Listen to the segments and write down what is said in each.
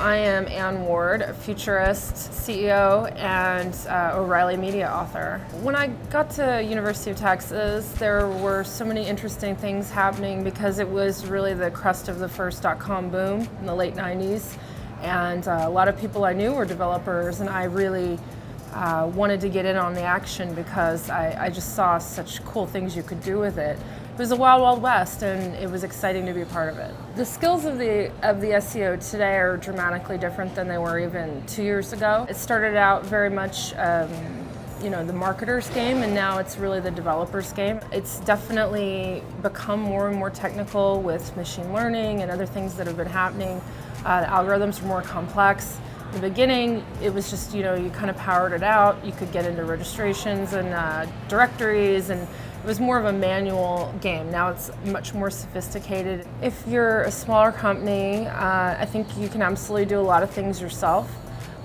I am Ann Ward, a Futurist, CEO, and O'Reilly Media author. When I got to University of Texas, there were so many interesting things happening because it was really the crest of the first .com boom in the late 90s. And a lot of people I knew were developers, and I really wanted to get in on the action because I just saw such cool things you could do with it. It was a wild, wild west, and it was exciting to be a part of it. The skills of the SEO today are dramatically different than they were even 2 years ago. It started out very much the marketer's game, and now it's really the developer's game. It's definitely become more and more technical with machine learning and other things that have been happening. The algorithms are more complex. In the beginning, it was just, you kind of powered it out. You could get into registrations and directories, and it was more of a manual game. Now it's much more sophisticated. If you're a smaller company, I think you can absolutely do a lot of things yourself.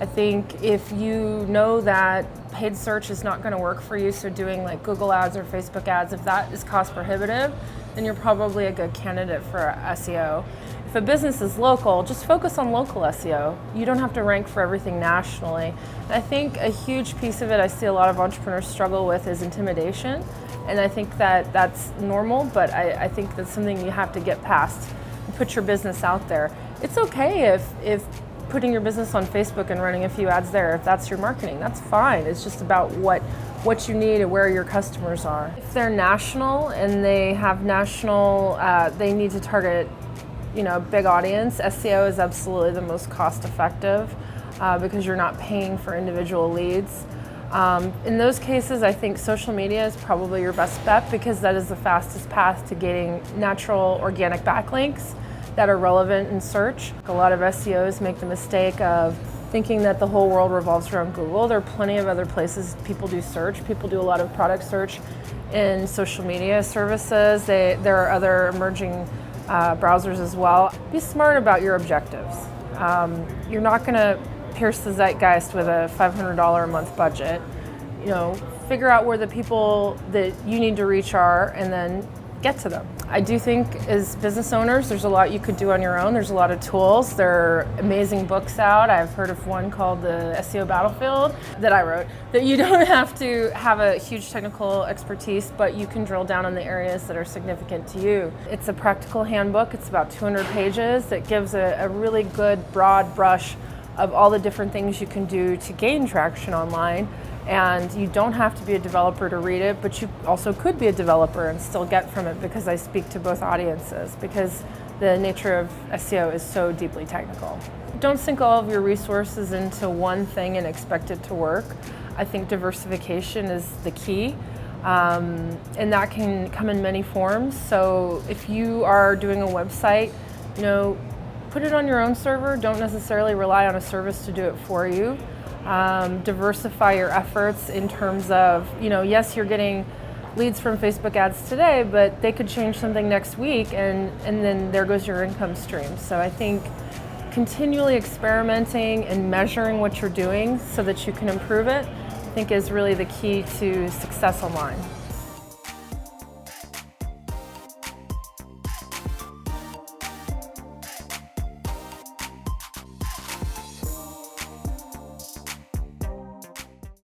I think if you know that paid search is not going to work for you, so doing like Google ads or Facebook ads, if that is cost prohibitive, then you're probably a good candidate for SEO. If a business is local, just focus on local SEO. You don't have to rank for everything nationally. And I think a huge piece of it I see a lot of entrepreneurs struggle with is intimidation. And I think that that's normal, but I think that's something you have to get past and put your business out there. It's okay if putting your business on Facebook and running a few ads there, if that's your marketing, that's fine. It's just about what you need and where your customers are. If they're national and they have they need to target big audience, SEO is absolutely the most cost effective because you're not paying for individual leads. In those cases, I think social media is probably your best bet because that is the fastest path to getting natural organic backlinks that are relevant in search. A lot of SEOs make the mistake of thinking that the whole world revolves around Google. There are plenty of other places people do search. People do a lot of product search in social media services. There are other emerging browsers as well. Be smart about your objectives. You're not going to pierce the zeitgeist with a $500 a month budget. Figure out where the people that you need to reach are and then get to them. I do think as business owners, there's a lot you could do on your own. There's a lot of tools. There are amazing books out. I've heard of one called the SEO Battlefield that I wrote, that you don't have to have a huge technical expertise, but you can drill down on the areas that are significant to you. It's a practical handbook. It's about 200 pages that gives a really good broad brush of all the different things you can do to gain traction online. And you don't have to be a developer to read it, but you also could be a developer and still get from it because I speak to both audiences, because the nature of SEO is so deeply technical. Don't sink all of your resources into one thing and expect it to work. I think diversification is the key, and that can come in many forms. So if you are doing a website, put it on your own server. Don't necessarily rely on a service to do it for you. Diversify your efforts in terms of, yes, you're getting leads from Facebook ads today, but they could change something next week and then there goes your income stream. So I think continually experimenting and measuring what you're doing so that you can improve it, I think is really the key to success online.